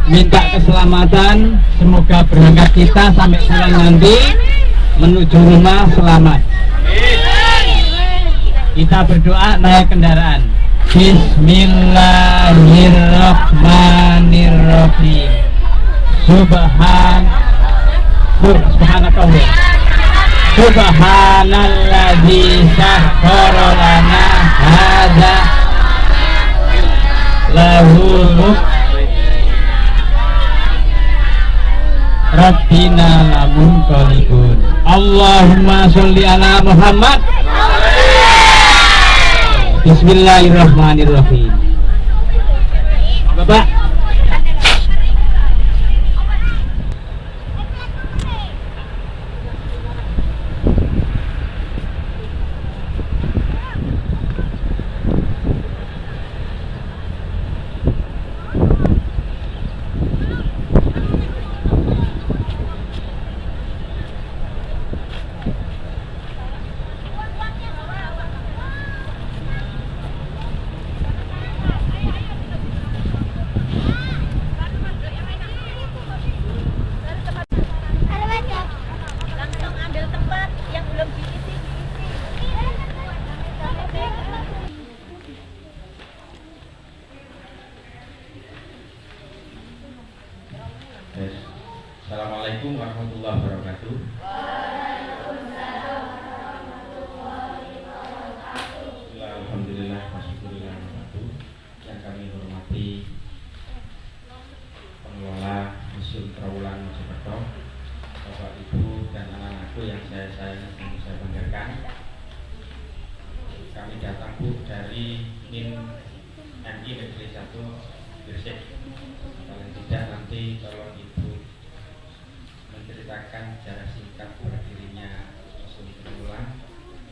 minta keselamatan, semoga berangkat kita sampai pulang nanti menuju rumah selamat. Kita berdoa naik kendaraan. Bismillahirrahmanirrahim. Subhanakallah. Subhanalladzi sakhkhara lana hadza lahul Rabbina lamun qalibun. Allahumma sholli ala Muhammad. Bismillahirrahmanirrahim. Bapak. Assalamualaikum warahmatullahi wabarakatuh. Alhamdulillah, wasyukurillah yang kami hormati pengelola Museum Trawulan Mojokerto, Bapak Ibu dan anak-anakku yang saya sayangi dan saya banggakan. Kami datang Bu dari MIN MI Negeri 1 Gresik. Paling tidak nanti kalau Ibu menceritakan secara singkat berdirinya Museum Trawulan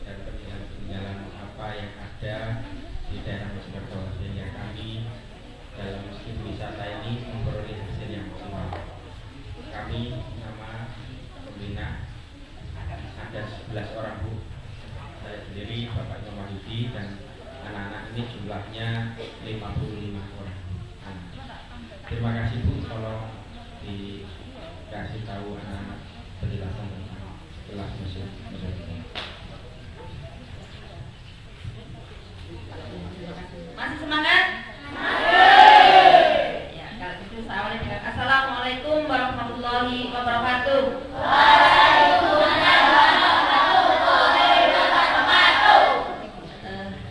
dan peninggalan apa yang ada di daerah Mojokerto, sehingga kami dalam musim wisata ini memperoleh hasil yang maksimal. Kami nama pembina ada 11 orang Bu. Saya sendiri Bapak Wahyudi dan anak-anak ini jumlahnya 55 orang. Terima kasih Bu, tolong dikasih tahu anak-anak penjelasan tentang kelas museum. Masih semangat? Ya, kalau gitu saya awali dengan Assalamualaikum warahmatullahi wabarakatuh.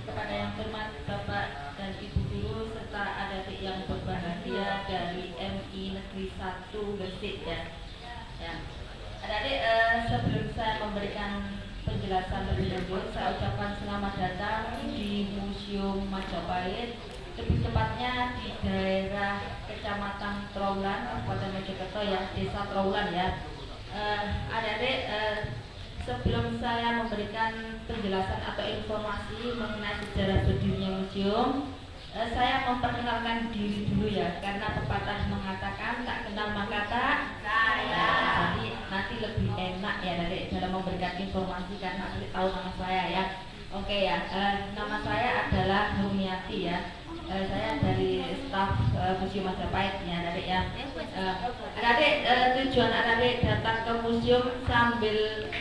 Kepada yang hormat Bapak dan Ibu Guru serta adik-adik yang berbahagia dari MI Negeri 1 Gresik ya. Adik-adik, sebelum saya memberikan penjelasan lebih lanjut, saya ucapkan selamat datang di Museum Majapahit, lebih tepatnya di daerah Kecamatan Trawulan, Kabupaten Mojokerto ya, Desa Trawulan ya. Adik-adik, sebelum saya memberikan penjelasan atau informasi mengenai sejarah berdirinya museum, saya memperkenalkan diri dulu ya, karena pepatah mengatakan tak kenal maka tak sayang. Jadi nanti lebih enak ya dari dalam memberikan informasi karena nanti tahu nama saya ya. Oke ya, nama saya adalah Humiati ya. Saya dari staf Museum Majapahit ya, adik ya. Adik, tujuan adik datang ke museum sambil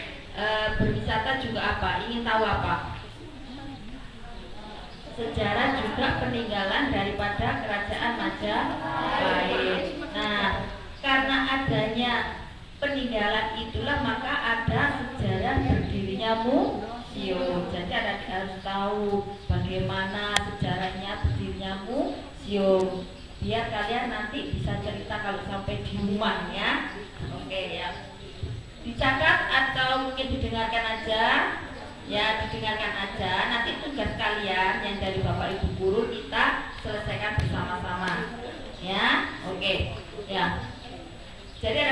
berwisata juga apa? Ingin tahu apa? Sejarah juga peninggalan daripada kerajaan Majapahit. Nah, karena adanya peninggalan itulah maka ada sejarah berdirinya museum. Jadi ada harus tahu bagaimana sejarahnya berdirinya museum, biar kalian nanti bisa cerita kalau sampai di rumah ya. Oke ya, dicatat atau mungkin didengarkan aja. Ya, didengarkan aja. Nanti tugas kalian yang dari Bapak Ibu Guru kita selesaikan bersama-sama. Ya, oke. Ya. Jadi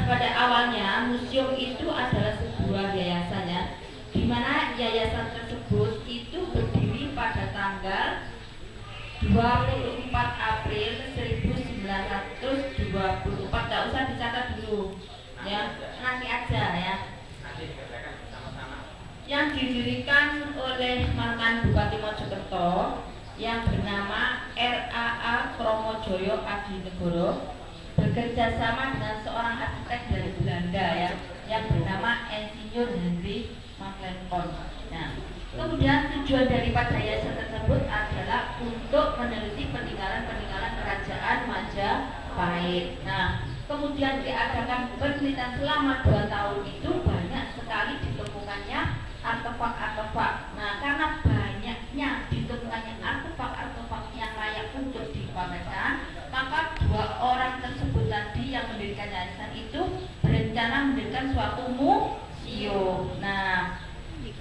pada awalnya museum itu adalah sebuah yayasan ya, di mana yayasan tersebut itu berdiri pada tanggal 24 April 1924. Tidak usah dicatat dulu. Ya, nanti aja ya. Yang didirikan oleh mantan Bupati Mojokerto yang bernama RAA Kromojoyo Adinegoro bekerja sama dengan seorang arsitek dari Belanda ya, yang bernama Insinyur Henry Macklemore. Nah, kemudian tujuan daripada yayasan tersebut adalah untuk meneliti peninggalan-peninggalan kerajaan Majapahit. Nah, kemudian diadakan penelitian selama 2 tahun itu banyak sekali ditemukannya artefak-artefak. Nah, karena banyaknya ditemukannya artefak-artefak yang layak untuk dipamerkan, maka 2 orang tersebut tadi yang mendirikan yayasan itu berencana mendirikan suatu museum. Nah,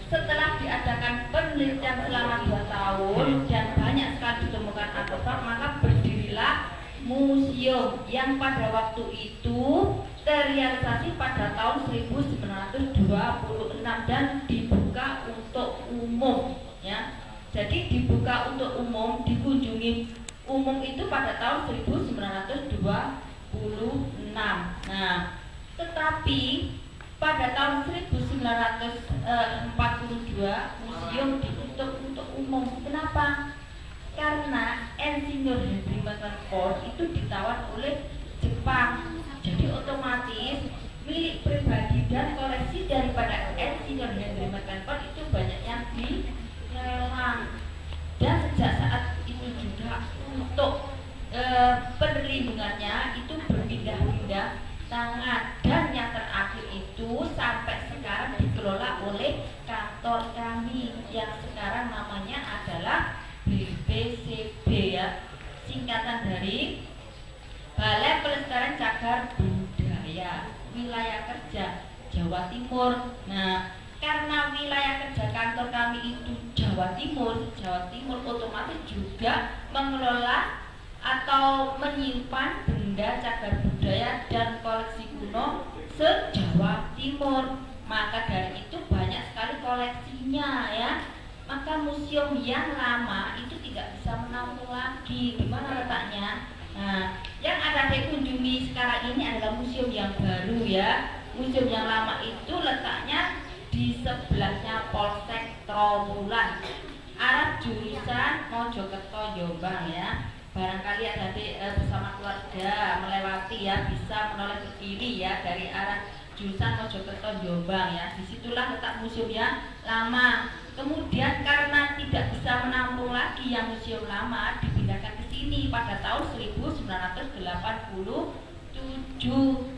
setelah diadakan penelitian selama 2 tahun dan banyak sekali ditemukan artefak, maka berdirilah museum yang pada waktu itu terrealisasi pada tahun 1926 dan dibuka untuk umum ya. Jadi dibuka untuk umum, dikunjungi umum itu pada tahun 1926. Nah, tetapi pada tahun 1942 museum ditutup untuk umum. Kenapa? Karena Insinyur Henry Macklemore itu ditawan oleh Jepang. Jadi otomatis milik pribadi dan koleksi daripada Insinyur Henry Macklemore itu banyak yang dilelang. Dan sejak saat itu juga untuk perlindungannya itu berpindah-pindah tangan, dan yang terakhir itu sampai sekarang dikelola oleh kantor kami yang sekarang namanya adalah BPCB ya, singkatan dari Balai Pelestarian Cagar Budaya Wilayah Kerja Jawa Timur. Nah, karena wilayah kerja kantor kami itu Jawa Timur otomatis juga mengelola atau menyimpan benda cagar budaya dan koleksi kuno se-Jawa Timur. Maka dari itu banyak sekali koleksinya ya. Maka museum yang lama itu tidak bisa menampung lagi. Di mana letaknya? Nah, yang ada dikunjungi sekarang ini adalah museum yang baru ya. Museum yang lama itu letaknya di sebelahnya Polsek Trawulan, arah jurusan Mojokerto Jombang ya. Barangkali ada bersama keluarga melewati ya, bisa menoleh ke kiri ya dari arah jurusan Mojokerto Jombang ya. Disitulah letak museum yang lama. Kemudian karena tidak bisa menampung lagi yang museum lama, dipindahkan ke sini pada tahun 1987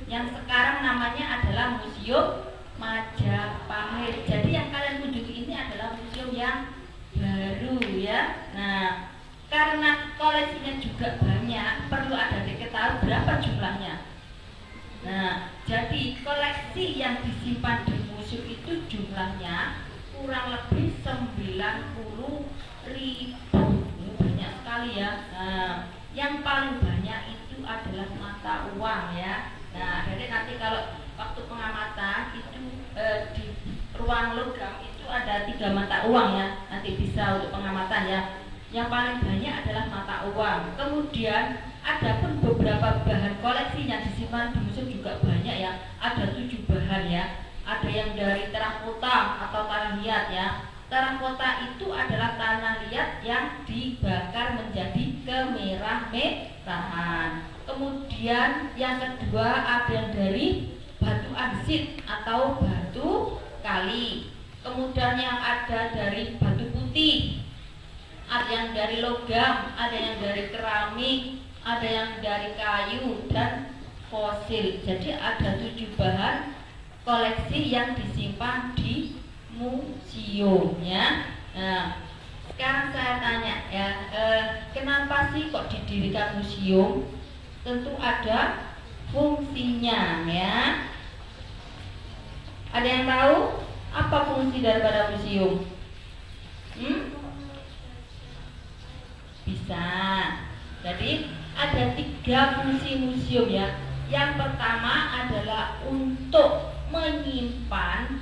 yang sekarang namanya adalah Museum Majapahit. Jadi yang kalian kunjungi ini adalah museum yang baru ya. Nah, karena koleksinya juga banyak, perlu ada diketahui berapa jumlahnya. Nah, jadi koleksi yang disimpan di museum itu jumlahnya kurang lebih 90.000. Banyak sekali ya. Nah, yang paling banyak itu adalah mata uang ya. Nah, jadi nanti kalau waktu pengamatan itu di ruang logam itu ada 3 mata uang ya. Nanti bisa untuk pengamatan ya. Yang paling banyak adalah mata uang. Kemudian ada pun beberapa bahan koleksi yang disimpan di museum juga banyak ya. Ada 7 bahan ya. Ada yang dari terakota atau tanah liat ya. Terakota itu adalah tanah liat yang dibakar menjadi kemerah-merahan. Kemudian yang kedua ada yang dari batu andesit atau batu kali. Kemudian yang ada dari batu putih, ada yang dari logam, ada yang dari keramik, ada yang dari kayu dan fosil. Jadi ada 7 bahan koleksi yang disimpan di museum ya. Nah, sekarang saya tanya ya, kenapa sih kok didirikan museum? Tentu ada fungsinya ya. Ada yang tahu apa fungsi daripada museum? Bisa. Jadi ada 3 fungsi museum ya. Yang pertama adalah untuk menyimpan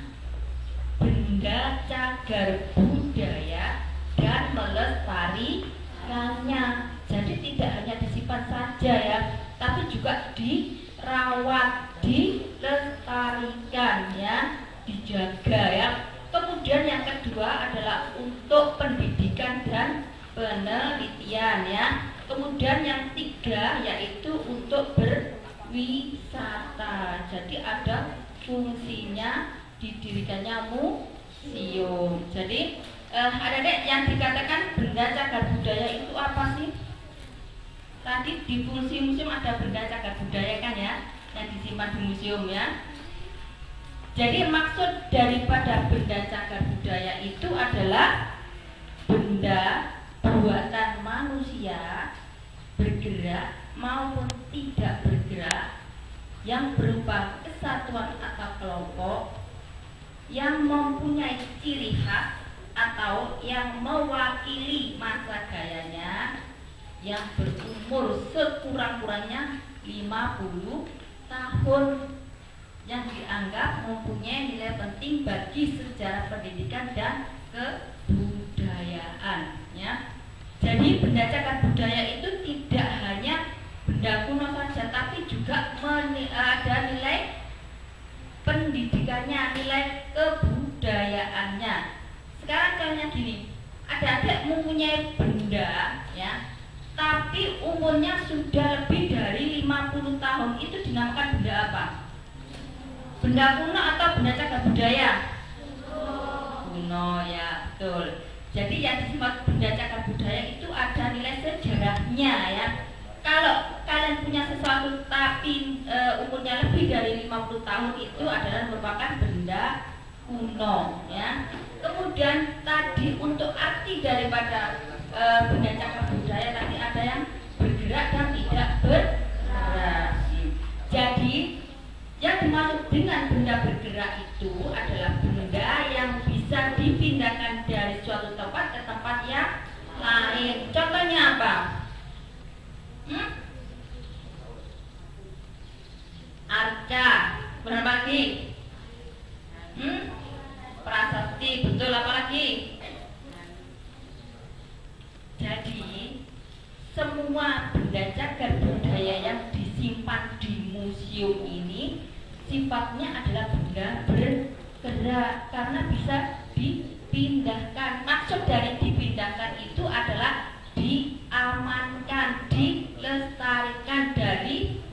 benda cagar budaya dan melestarikannya. Jadi tidak hanya disimpan saja ya, tapi juga dirawat, dilestarikan ya, dijaga ya. Kemudian yang kedua adalah untuk pendidikan dan penelitian ya. Kemudian yang 3 yaitu untuk wisata. Jadi ada fungsinya didirikannya museum. Jadi adik-adik yang dikatakan benda cagar budaya itu apa sih? Tadi di fungsi museum ada benda cagar budaya kan ya, yang disimpan di museum ya. Jadi maksud daripada benda cagar budaya itu adalah benda buatan manusia bergerak maupun tidak bergerak yang berupa kesatuan atau kelompok yang mempunyai ciri khas atau yang mewakili masa gayanya yang berumur sekurang-kurangnya 50 tahun, yang dianggap mempunyai nilai penting bagi sejarah pendidikan dan kebudayaan ya. Jadi benda cagar budaya itu tidak hanya benda kuno saja, tapi juga ada nilai pendidikannya, nilai kebudayaannya. Sekarang contohnya gini, adik-adik mempunyai benda ya, tapi umurnya sudah lebih dari 50 tahun, itu dinamakan benda apa? Benda kuno atau benda cagar budaya? Kuno ya, betul. Jadi yang disebut benda cagar budaya itu ada nilai sejarahnya ya. Kalau kalian punya sesuatu tapi umurnya lebih dari 50 tahun, itu adalah merupakan benda kuno ya. Kemudian tadi untuk arti daripada benda cagar budaya tadi ada yang bergerak dan tidak bergerak. Jadi yang dimaksud dengan benda bergerak itu adalah benda yang bisa dipindahkan dari suatu tempat ke tempat yang lain. Contohnya apa? Arca, berapa lagi? Prasasti, betul, apa lagi? Jadi semua benda cagar budaya yang disimpan di museum ini sifatnya adalah benda bergerak karena bisa dipindahkan. Maksud dari dipindahkan itu adalah diamankan, dilestarikan dari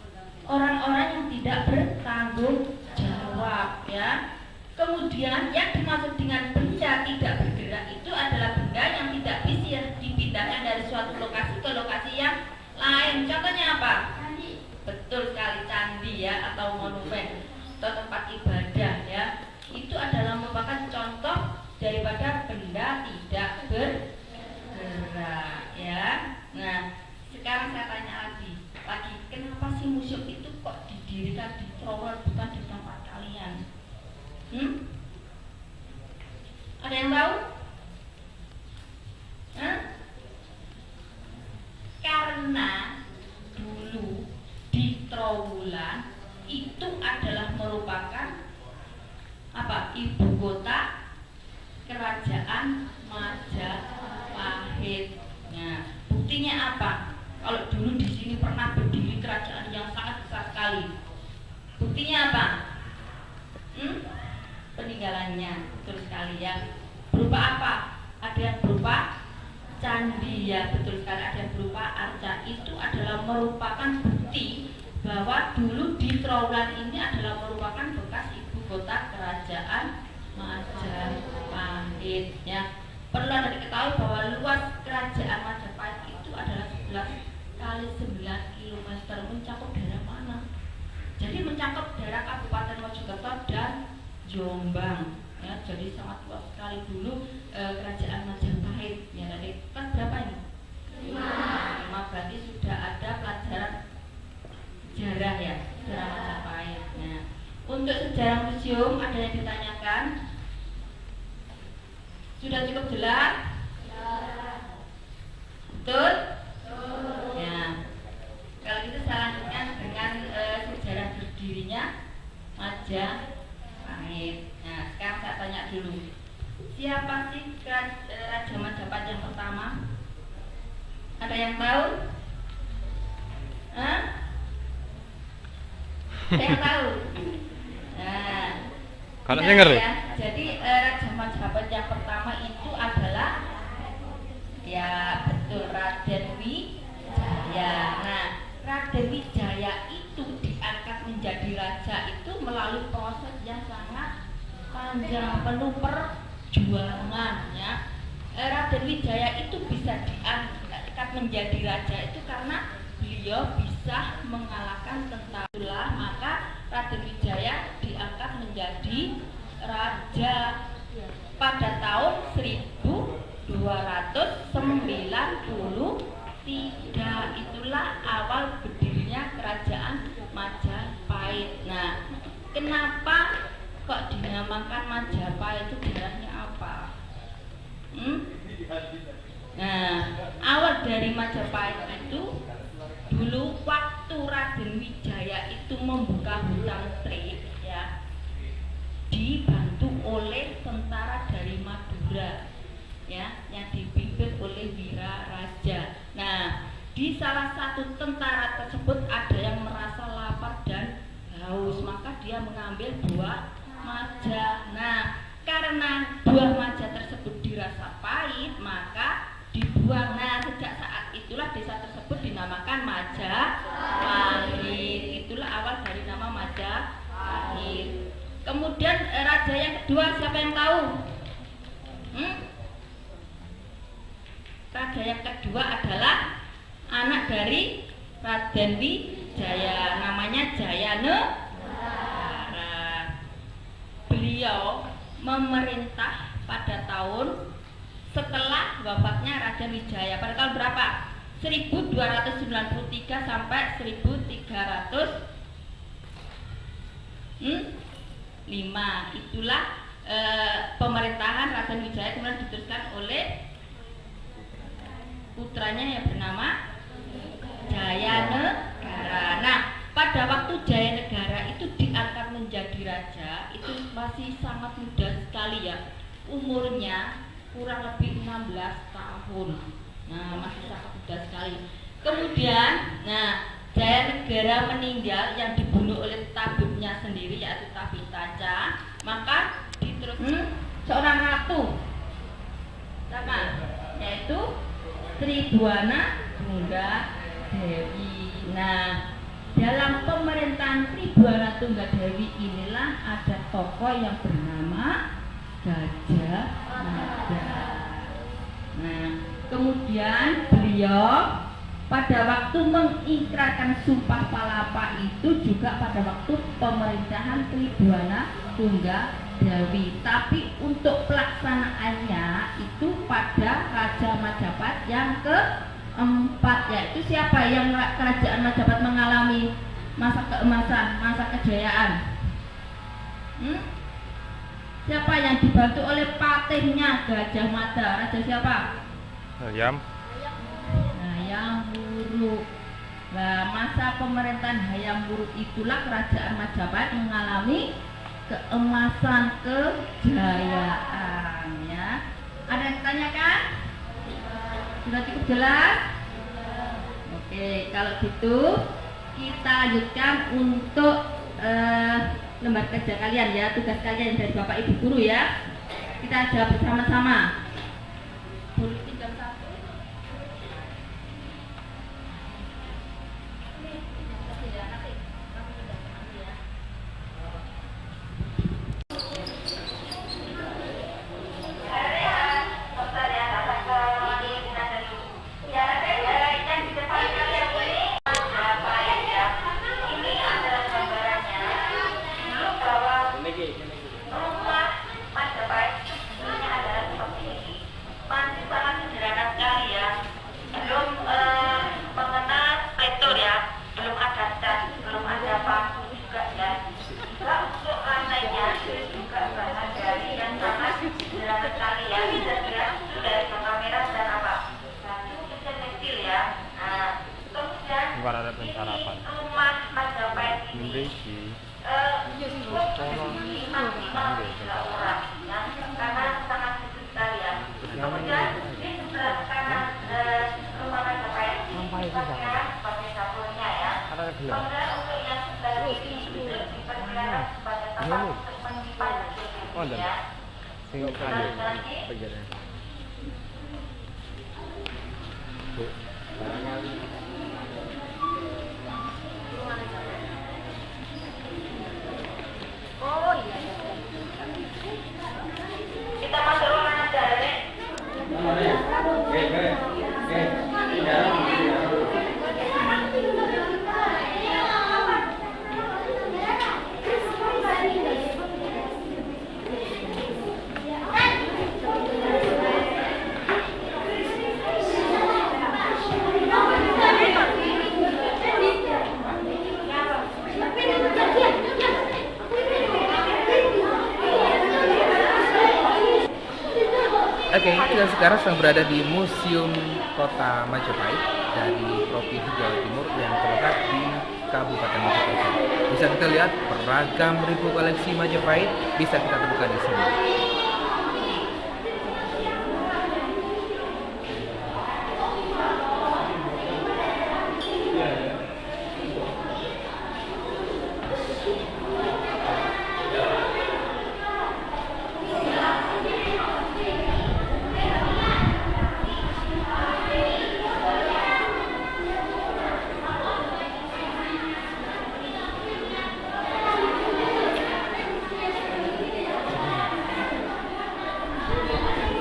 orang-orang yang tidak bertanggung jawab ya. Kemudian yang dimaksud dengan benda tidak bergerak itu adalah benda yang tidak bisa dipindahkan dari suatu lokasi ke lokasi yang lain. Contohnya apa? Candi. Betul sekali, candi ya, atau monumen atau tempat ibadah ya. Itu adalah merupakan contoh daripada benda tidak bergerak ya. Nah, sekarang saya tanya lagi, kenapa sih museum itu kok didirikan di Trowel bukan di tempat kalian? Ada yang tahu? Karena dulu di Trowulan itu adalah merupakan apa? Ibu kota kerajaan Majapahit. Nah, buktinya apa? Kalau dulu di sini pernah berdiri kerajaan yang sangat besar sekali. Buktinya apa? Peninggalannya, betul sekali ya. Berupa apa? Ada yang berupa candi ya, betul sekali. Ada yang berupa arca. Itu adalah merupakan bukti bahwa dulu di Trowulan ini adalah merupakan bekas ibu kota kerajaan Majapahit ya. Perlu Anda diketahui bahwa luas kerajaan Majapahit itu adalah 11 kali 9 km, mencakup daerah mana? Jadi mencakup daerah Kabupaten Mojokerto dan Jombang ya. Jadi sangat luas sekali dulu kerajaan Majapahit ya. Dari kelas berapa ini? 5. Berarti sudah ada pelajaran sejarah ya, sejarah Majapahit. Nah, untuk sejarah museum ada yang ditanyakan? Sudah cukup jelas? Betul? Ya. Kalau gitu saya lanjutkan dengan sejarah berdirinya Majapahit. Nah, sekarang saya tanya dulu, siapa sih Raja Majapahit yang pertama? Ada yang tahu? Ada yang tahu? Nah, kalau dengar ya. Jadi Raja Majapahit yang pertama itu adalah ya betul, Raden Wijaya. Nah, Raden Wijaya itu dianggap panjang, penuh perjuangan ya. Raden Wijaya itu bisa diangkat menjadi raja itu karena beliau bisa mengalahkan tentara, maka Raden Wijaya diangkat menjadi raja pada tahun 1293. Itulah awal berdirinya kerajaan Majapahit. Nah, kenapa kok dinamakan Majapahit, itu daerahnya apa? Nah, awal dari Majapahit itu dulu waktu Raden Wijaya itu membuka hutan trik ya, dibantu oleh tentara dari Madura ya, yang dipimpin oleh Wiraraja. Nah, di salah satu tentara tersebut ada yang merasa lapar dan haus, maka dia mengambil buah maja. Nah, karena buah maja tersebut dirasa pahit, maka dibuang. Nah, sejak saat itulah desa tersebut dinamakan Majapahit. Itulah awal dari nama Majapahit. Kemudian raja yang kedua siapa yang tahu? Raja yang kedua adalah anak dari Raden Wijaya, namanya Jayanegara. Beliau memerintah pada tahun setelah wafatnya Raden Wijaya pada tahun berapa? 1293 sampai 1305. Itulah pemerintahan Raden Wijaya, kemudian diteruskan oleh putranya yang bernama Jayanegara. Nah, pada waktu Jayanegara itu diangkat menjadi raja, itu masih sangat muda sekali ya, umurnya kurang lebih 16 tahun. Nah, masih sangat muda sekali. Kemudian, Jayanegara meninggal yang dibunuh oleh tabibnya sendiri, yaitu Tabitaca. Maka diteruskan seorang ratu, sama, yaitu Tribhuwana Tunggadewi. Nah, dalam pemerintahan Tribhuwana Tunggadewi inilah ada tokoh yang bernama Gajah Mada. Nah, kemudian beliau pada waktu mengikrarkan Sumpah Palapa itu juga pada waktu pemerintahan Tribhuwana Tunggadewi. Tapi untuk pelaksanaannya itu pada Raja Majapahit yang keempat, yaitu siapa yang kerajaan Majapahit mengalami masa keemasan, masa kejayaan? Siapa yang dibantu oleh patihnya Gajah Mada? Raja siapa? Hayam Wuruk. Nah, masa pemerintahan Hayam Wuruk itulah kerajaan Majapahit mengalami keemasan, kejayaan ya. Ada yang tanyakan? Sudah cukup jelas? Oke, kalau gitu kita lanjutkan untuk lembar kerja kalian ya, tugas kalian dari Bapak Ibu guru ya. Kita jawab bersama-sama. Boleh tinggal satu. Oke, kita sekarang sedang berada di Museum Kota Majapahit dari Provinsi Jawa Timur yang terletak di Kabupaten Mojokerto. Bisa kita lihat beragam ribu koleksi Majapahit bisa kita temukan di sini.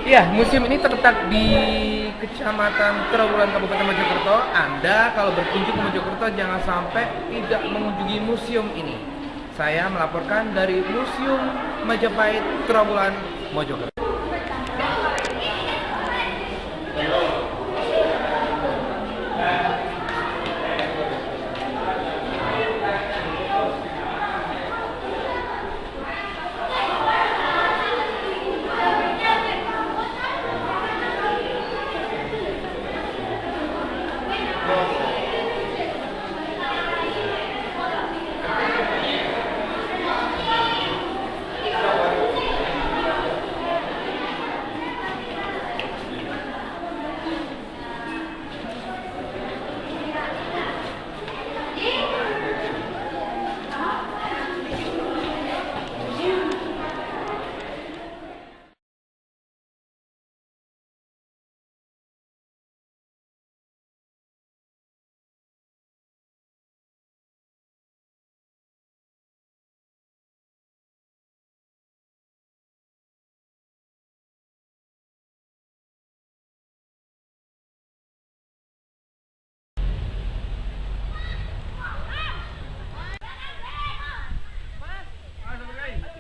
Ya, museum ini terletak di Kecamatan Trawulan, Kabupaten Mojokerto. Anda kalau berkunjung ke Mojokerto jangan sampai tidak mengunjungi museum ini. Saya melaporkan dari Museum Majapahit Trawulan, Mojokerto.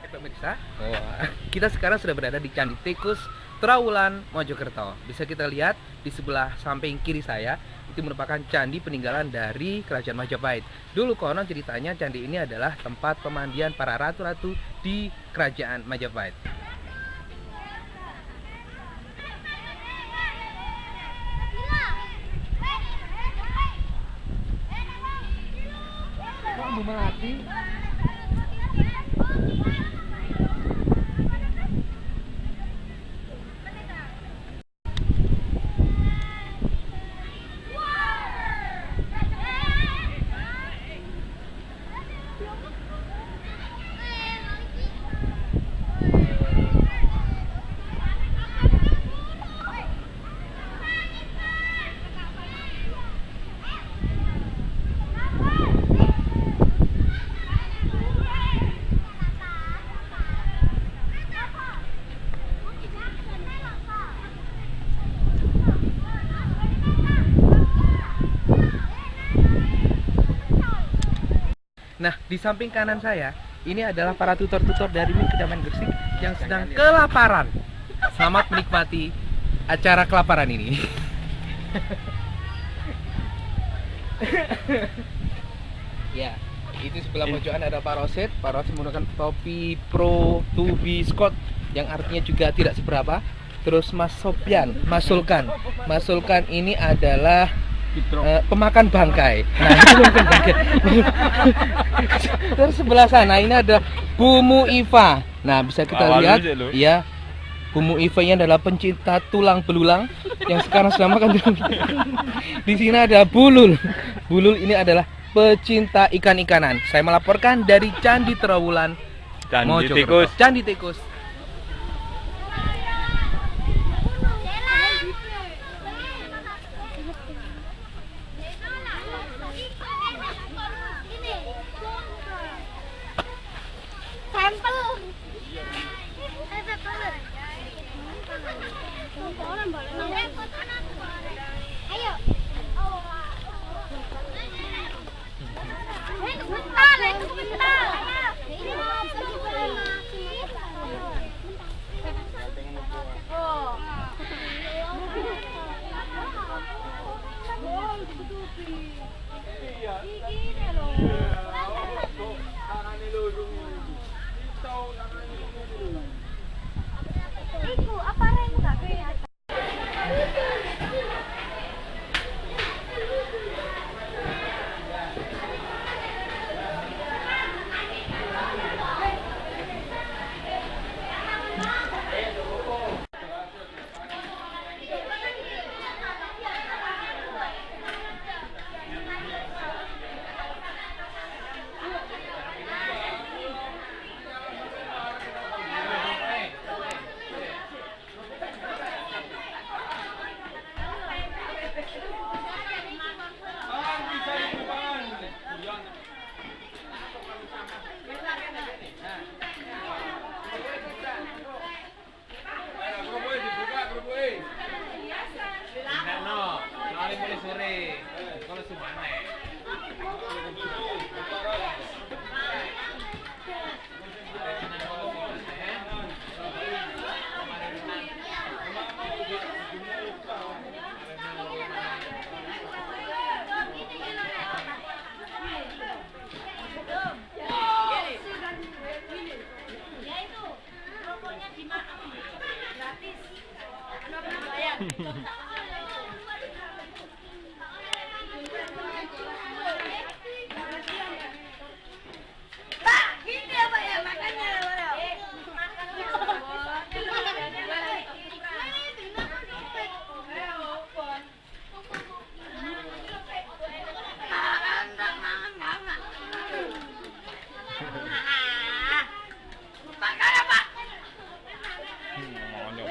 Pemirsa, kita sekarang sudah berada di Candi Tikus Trawulan, Mojokerto. Bisa kita lihat di sebelah samping kiri saya, itu merupakan candi peninggalan dari Kerajaan Majapahit. Dulu konon ceritanya candi ini adalah tempat pemandian para ratu-ratu di Kerajaan Majapahit. Kok Melati? Nah, di samping kanan saya, ini adalah para tutor-tutor dari Kedamaian Gresik yang sedang kelaparan. Selamat menikmati acara kelaparan ini. Ya, itu sebelah pojokan ada Pak Rosid. Pak Rosid menggunakan topi Pro to be Scott yang artinya juga tidak seberapa. Terus Mas Sopyan, Mas Sulkan ini adalah pemakan bangkai. Nah, itu pemakan bangkai. Terus sebelah sana ini ada Bu Muifa. Nah, bisa kita lihat, ya, Bu Muifa ini adalah pencinta tulang belulang yang sekarang sedang makan. Di sini ada Bulul. Bulul ini adalah pecinta ikan-ikanan. Saya melaporkan dari Candi Trawulan, Mojokerto. Candi Tikus.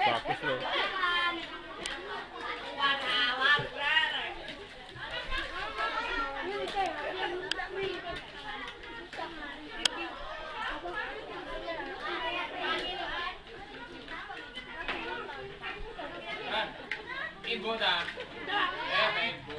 Bagus loh. Ibu dah. Ibu.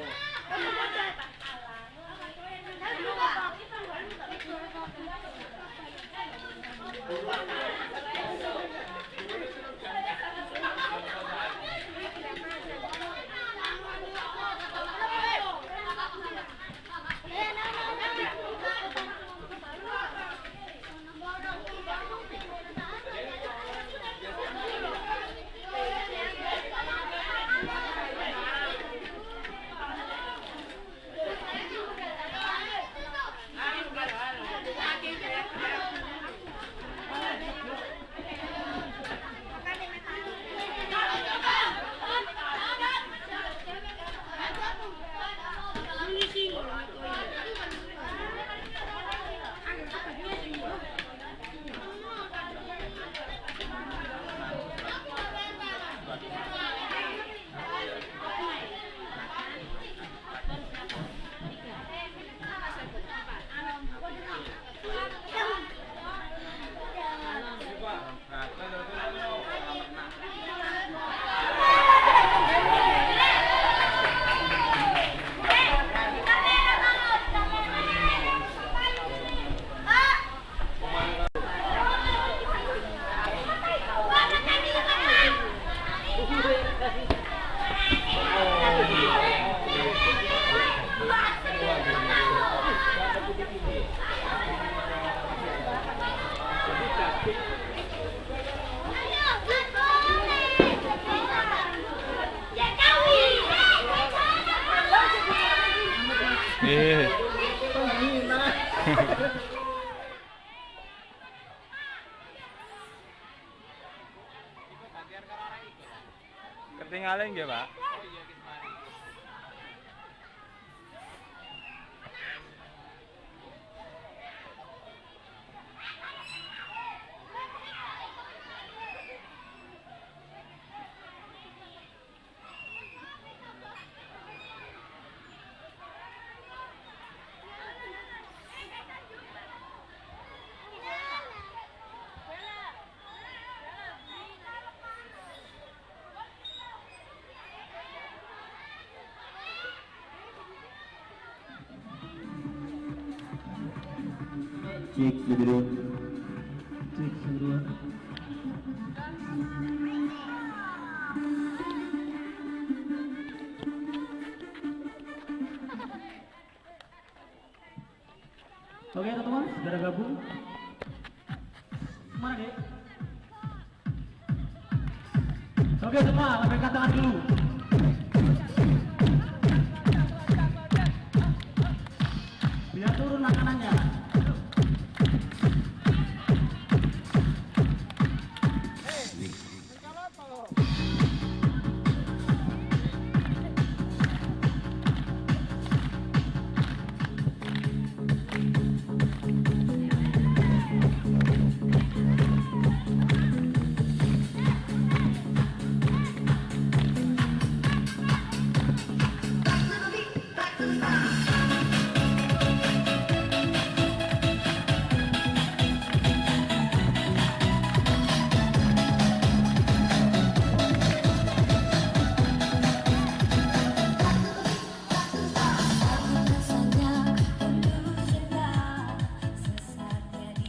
Ketinggalan nggih, Pak? Cek dulu. Cek dulu. Oke teman-teman, saudara gabung. Mana deh? Oke semua, lambaikan tangan dulu. Biar turun makanannya.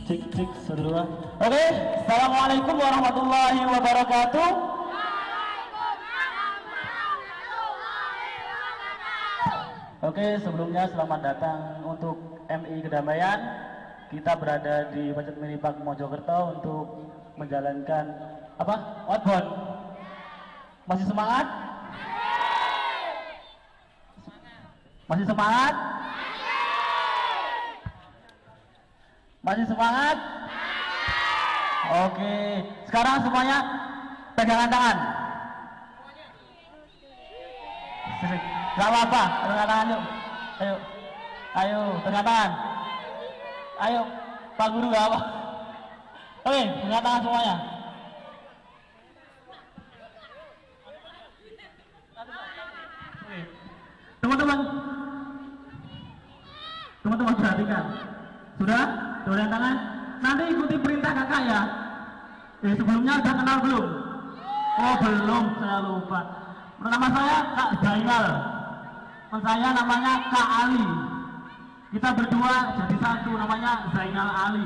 Cek saudara. Oke, assalamualaikum warahmatullahi wabarakatuh. Oke, sebelumnya selamat datang untuk MI Kedamaian. Kita berada di Masjid Minipak Mojokerto untuk menjalankan apa? Outbound. Masih semangat? Masih semangat? Masih semangat? Oke, sekarang semuanya pegangan tangan. Gak apa-apa, pegangan tangan yuk. Ayo, ayo, pegangan tangan. Ayo, Pak Guru gak apa. Oke, pegangan tangan semuanya. Teman-teman, teman-teman perhatikan. Sudah? Sudah tangan? Nanti ikuti perintah kakak ya. Sebelumnya udah kenal belum? Oh belum, saya lupa. Nama saya Kak Zainal. Teman saya namanya Kak Ali. Kita berdua jadi satu, namanya Zainal Ali.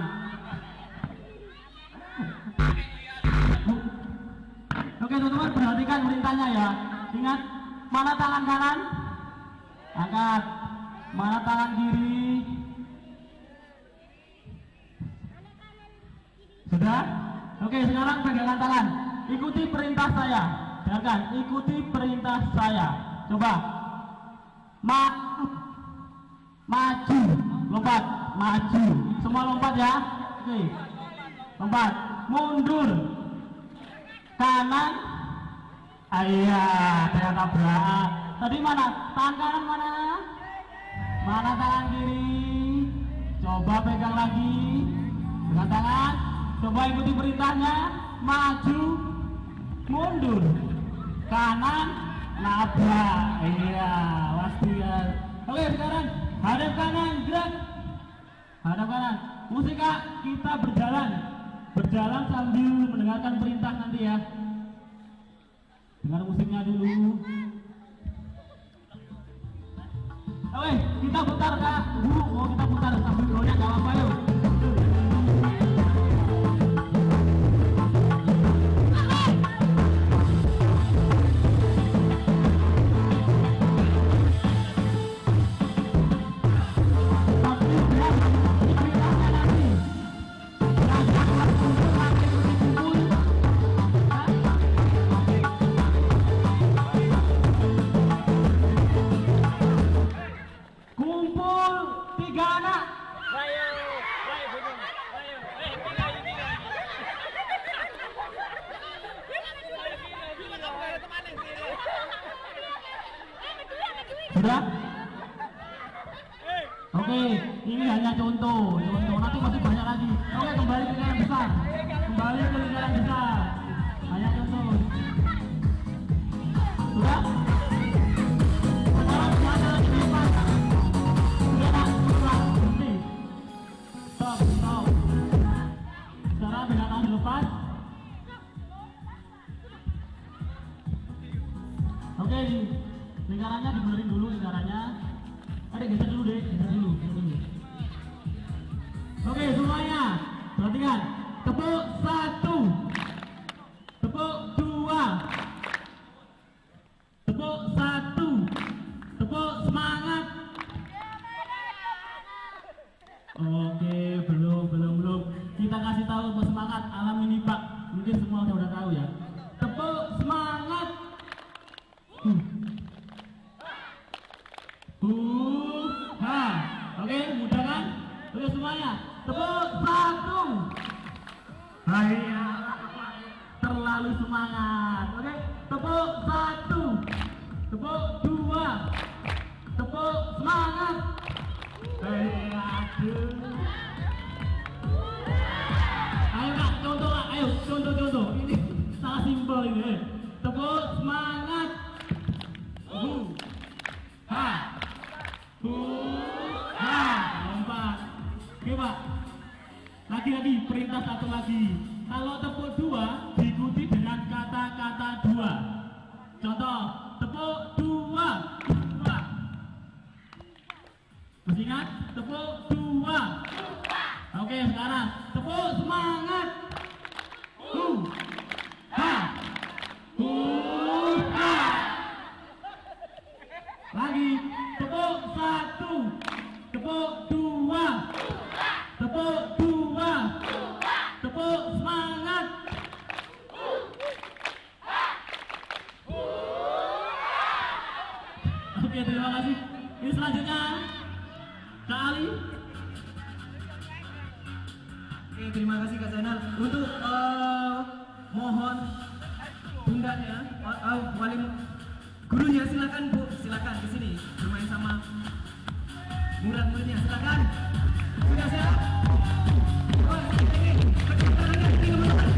Oke teman-teman, perhatikan perintahnya ya. Ingat, mana tangan kanan? Angkat. Mana tangan kiri? Sudah? Oke, sekarang pegangan tangan. Ikuti perintah saya. Dengarkan, ikuti perintah saya. Coba. Maju. Lompat. Maju. Semua lompat ya. Oke. Lompat. Mundur. Kanan. Iya, saya tabrak. Tadi mana? Tangan kanan mana? Mana tangan kiri? Coba pegang lagi. Pegang tangan. Coba ikuti perintahnya. Maju, mundur, kanan, nabrak. Iya, pasti ya. Oke, sekarang hadap kanan, gerak. Hadap kanan. Musik Kak, kita berjalan. Berjalan sambil mendengarkan perintah nanti ya. Dengar musiknya dulu. Oke, kita putar Kak. Mau kita putar sambil goyang, gak apa-apa yuk. Sudah? Oke, ini hanya contoh. Nanti masih banyak lagi. Oke, kembali ke lingkaran besar. Kembali ke lingkaran besar. Hanya contoh. Sudah? Sekarang ada lagi lepas. Sudah tak? Sudah. Berhenti. Stop, stop. Sekarang dengan tangan dilepas. Oke, lingkarannya dibenerin dulu lingkarannya. Ada geser dulu deh, geser dulu. Oke semuanya, perhatikan. Tepuk 1, tepuk 2, tepuk 1, tepuk semangat. Oke, belum. Kita kasih tahu tepuk semangat alam ini Pak. Mungkin semua udah tahu ya. Tepuk semangat. Oke, mudah kan? Oke semuanya, tepuk 1. Hai, terlalu semangat. Oke, tepuk 1, tepuk 2, tepuk semangat. Aduh. Ayo Kak, contoh Kak, ayo contoh. Ini salah simpel ini. Tepuk semangat. Lompat. Oke Pak. Lagi perintah satu lagi. Kalau tepuk 2 diikuti dengan kata-kata 2. Contoh, tepuk 2. Masih ingat? Tepuk 2. Oke, sekarang tepuk semangat. Lagi, tepuk 1, tepuk 2, tepuk 2, tepuk semangat. Oke, terima kasih. Ini selanjutnya Oke, terima kasih Kak Zainal. Untuk mohon bundanya, wali gurunya silakan Bu, silakan di sini bermain sama murid-muridnya, silakan. Sudah siap? Oh, ini tangannya, ini teman-teman.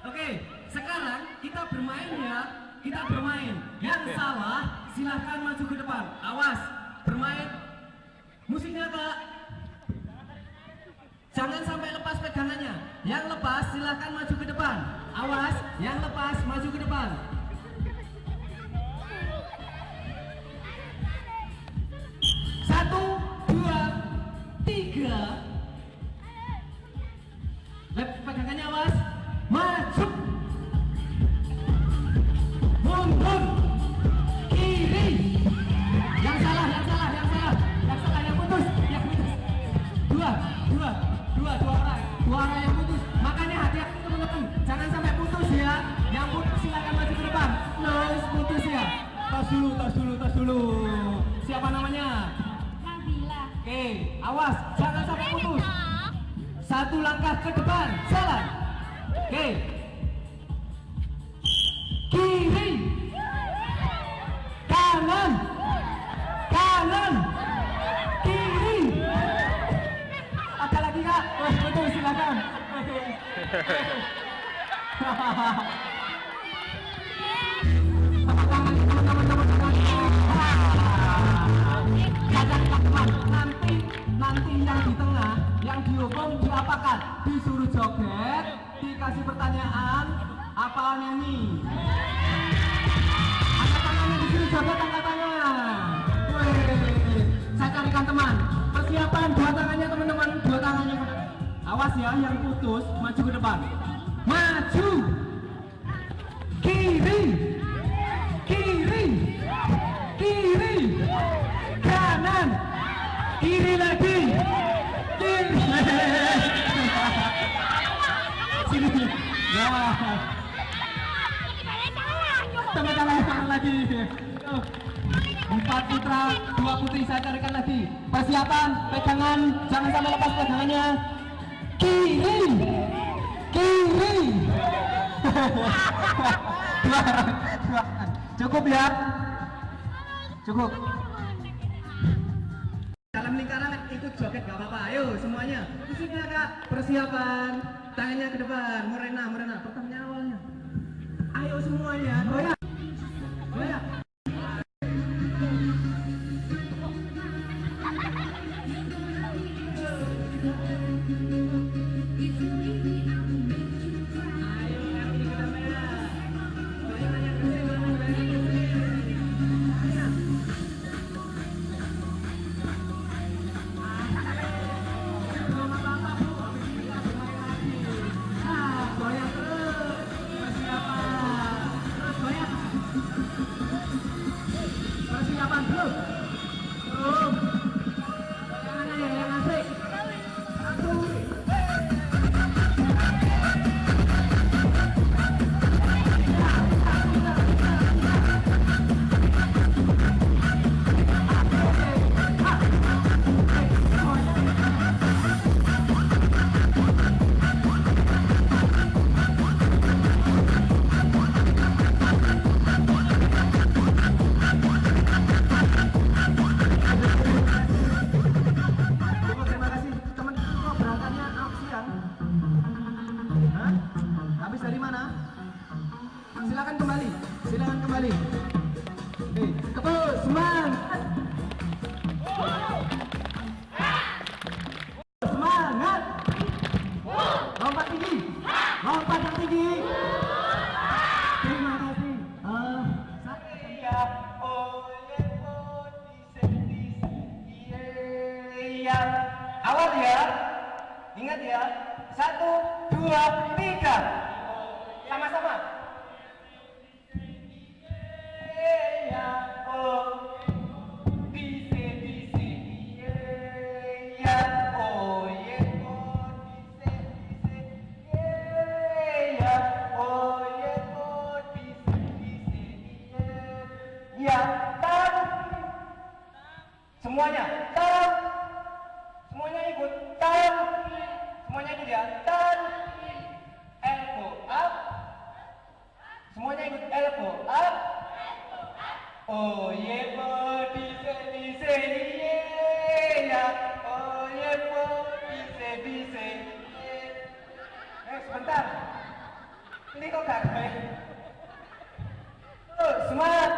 Oke, sekarang kita bermain ya. Kita bermain. Yang salah silahkan maju ke depan. Awas, bermain. Musiknya Kak. Jangan sampai lepas pegangannya. Yang lepas silahkan maju ke depan. Awas, yang lepas maju ke depan. Satu, dua, tiga. Pegangannya awas. Maju, mundur, kiri. Yang salah, yang putus. Dua orang yang putus. Makanya hati-hati teman-teman, jangan sampai putus ya. Yang putus silakan maju ke depan. Terus putus ya. Tas dulu. Siapa namanya? Nabila. Oke, awas, jangan sampai putus. Satu langkah ke depan, jalan. Oke. Kiri. Kanan. Kiri. Ada lagi Kak? Oh, betul, silakan. Nanti yang di tengah, yang dihukum diapakan? Disuruh joget, dikasih pertanyaan, apa nyanyi? Angkat tangannya, disuruh joget, angkat tangan. Wih, saya carikan teman. Persiapan, dua tangannya teman-teman, dua tangannya. Awas ya, yang putus maju ke depan. Maju. Kiri. Kanan. Kiri lagi. Kiri. Sini. Ya. Teman-teman lagi. 4 putra, 2 putri, saya carikan lagi. Persiapan, pegangan, jangan sampai lepas pegangannya. Kiri. Cukup ya? Cukup. Dalam lingkaran ikut joget gak apa-apa. Ayo semuanya. Musiknya Kak. Persiapan. Tangannya ke depan. Morena. Pertanyaan awalnya. Ayo semuanya. Goyang. Silakan kembali. Kepul, semangat. Semangat. Lompat tinggi. Lompat yang tinggi. Terima kasih. Saya awal ya. Ingat ya. 1, 2, 3. Sama-sama. Oh, Oh ye po dise ye ya. Oh ye po dise. Sebentar. Ini kok gak ada? Oh, semangat.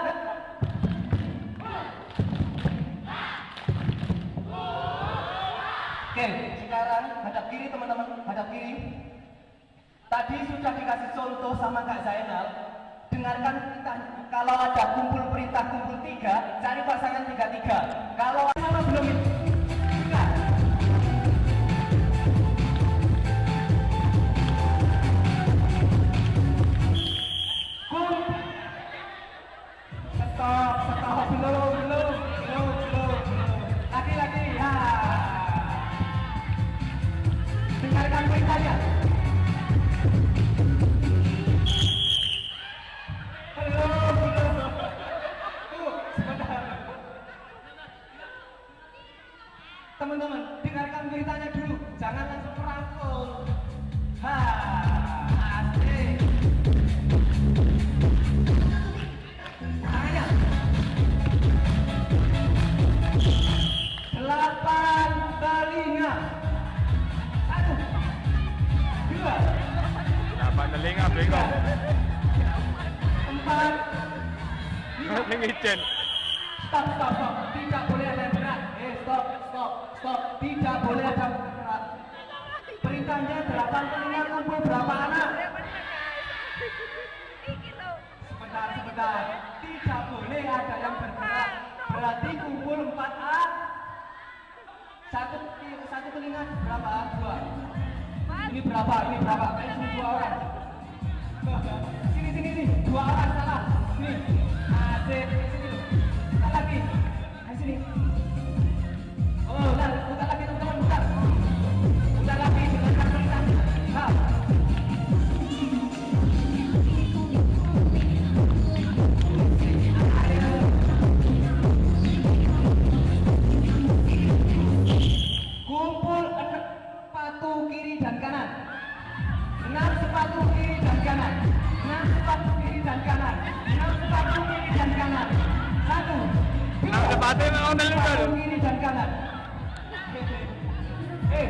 Oke, sekarang hadap kiri teman-teman, hadap kiri. Tadi sudah dikasih contoh sama Kak Zainal. Dengarkan kita, kalau ada kumpul perintah kumpul 3, cari pasangan 3-3. Kalau sama belum itu, bukan. Stop, belum. Lagi, ya. Dengarkan perintahnya. Belum. Sebentar. Teman-teman, dengarkan beritanya dulu. Jangan langsung merangkul. Asik. Tangannya. 8 telinga. 1, 2, 8 telinga bengong. 4, 5. Ngicen. Stop. Tidak boleh ada yang berat. Stop. Tidak boleh ada yang berat. Perintahnya 8 telinga kumpul berapa anak? Sebentar. Tidak boleh ada yang bergerak. Berarti kumpul 4 A. Satu telinga berapa? 2. Ini berapa? Kayak cuma 2 orang. Sini. 2 orang salah. Nih. Asik. Sini. Buka lagi. Sini. Oh, buka lagi teman-teman, buka. Buka lagi dengan perintah. Kumpul 6 sepatu kiri dan kanan. 6 sepatu kiri dan kanan. 6 sepatu kiri dan kanan. 6 sepatu kiri dan kanan. 1, 2, 6 sepatu memang telinga sepatu loh. kiri dan kanan. Sudah.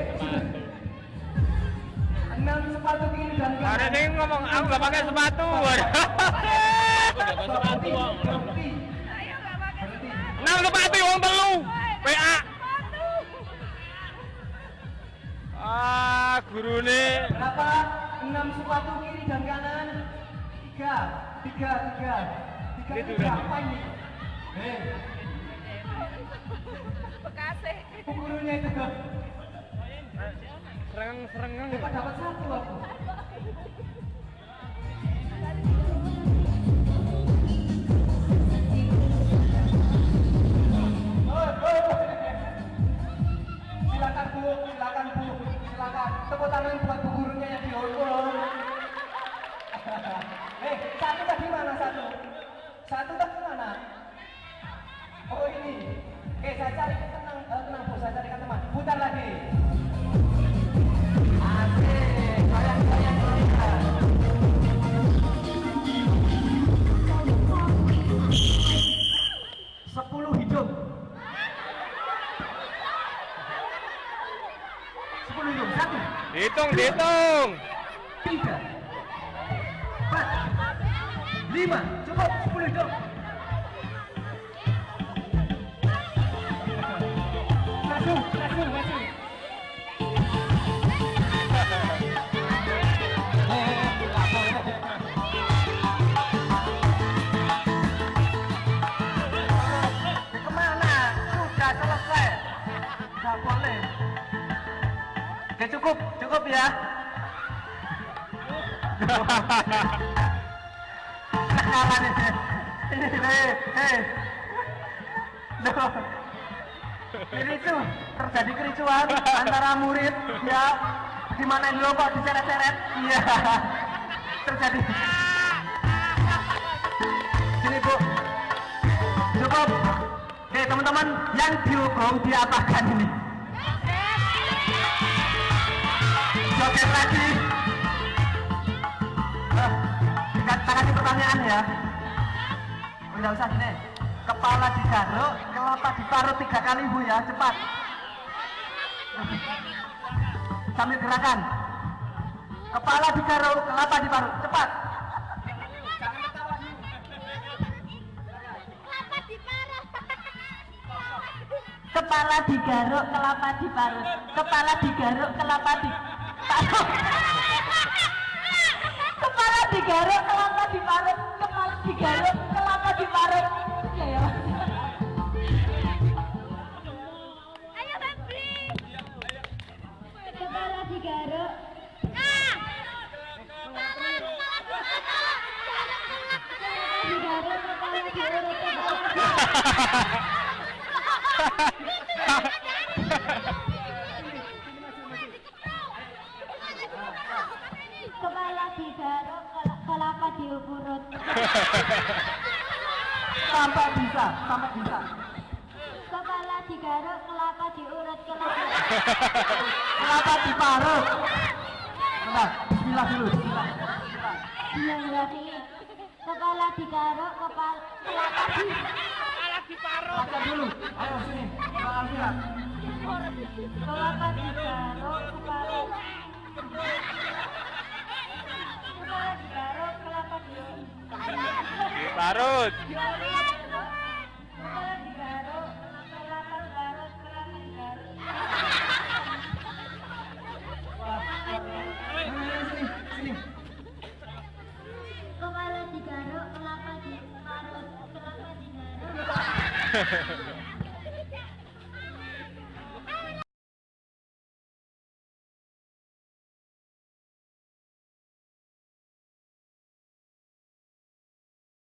6 sepatu kiri dan kanan. Ada yang ngomong aku gak pakai sepatu. Berhenti. 6 sepatu wong telu. PA. Gurune. Berapa? 6 sepatu kiri dan kanan. 3. Itu berapa ini? Bekasih. Gurunya itu. Serengeng. Dapat 1 aku. Silakan. Tepuk tangan buat bu gurunya yang dihukum. Satu tadi mana satu? Satu tadi mana? Oh ini. Saya carikan tenang bu, saya carikan teman. Putar lagi. Asik, goyang. 10 hidung. 10 hidung. 1. Dihitung. 3, 4, 5. Cukup 10 hidung. Langsung. Kemana? Sudah selesai. Tidak boleh. Oke, cukup ya. Nakalan ini. Ini tuh terjadi kericuan antara murid ya. Dimana dulu kok diseret-seret? Iya. Terjadi. Sini bu. Cukup. Oke teman-teman, yang dihukum diapakan ini? Joget lagi. Kasih pertanyaan ya. Udah usah sini. Kepala digaruk, kelapa diparut 3 kali Bu ya, cepat. Sambil gerakan. Kepala digaruk, kelapa diparut, cepat. Kepala digaruk, kelapa diparut. Kepala digaruk, kelapa diparut. Kepala digaruk, kelapa diparut. Kepala digaruk, kelapa diparut. Ya ya. Ayo Febri. Kepala digaruk. Digaruk, kepala diurut. Kepala digaruk, kelapa diurut. Sampai bisa, sampai bisa. Kepala digaruk, kelapa diurut, Kelapa diparut. Bentar, bismillah dulu, bismillah. Bismillahirrahmanirrahim. Kepala digaruk, kelapa diparut. Baca dulu, ayo sini, Bang Alfian. Kelapa digaruk, kepala digaruk, kelapa diurut. Parut. Kepala digaruk, kelapa diparut, kelapa digaruk. Sini. Kepala digaruk, kelapa diparut, kelapa digaruk.